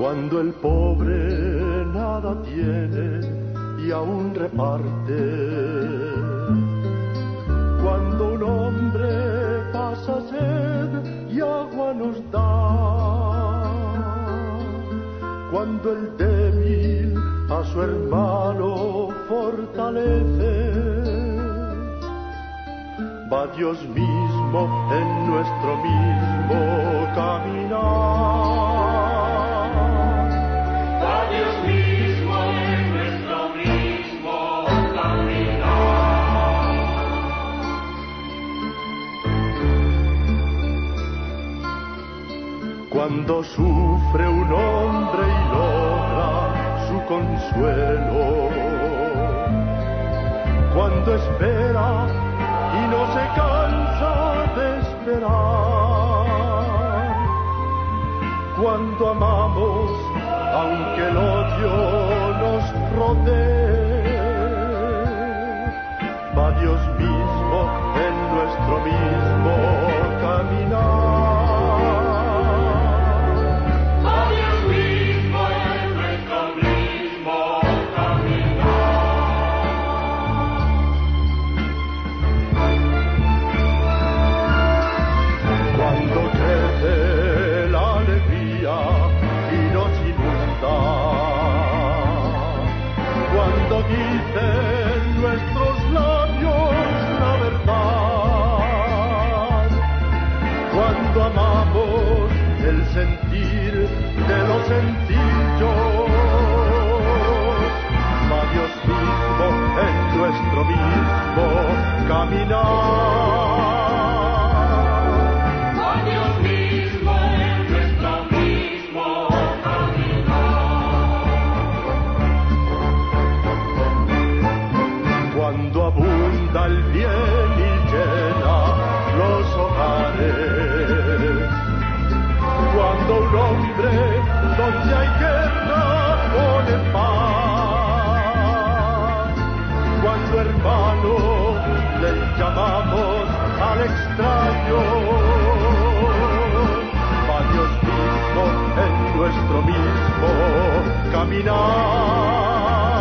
Cuando el pobre nada tiene y aún reparte, cuando un hombre pasa sed y agua nos da, cuando el débil a su hermano fortalece, va Dios mismo en nuestro mismo caminar. Va Dios mismo en nuestro mismo caminar. Cuando sufre un hombre y logra su consuelo, cuando espera y no se cansa de esperar, cuando amamos aunque el odio nos rodee, va Dios mismo en nuestro mismo caminar. Dicen nuestros labios la verdad, cuando amamos el sentir de los sencillos, va Dios mismo en nuestro mismo caminar. Cuando abunda el bien y llena los hogares, cuando un hombre donde hay guerra pone paz, cuando hermano le llamamos al extraño, va Dios mismo en nuestro mismo caminar.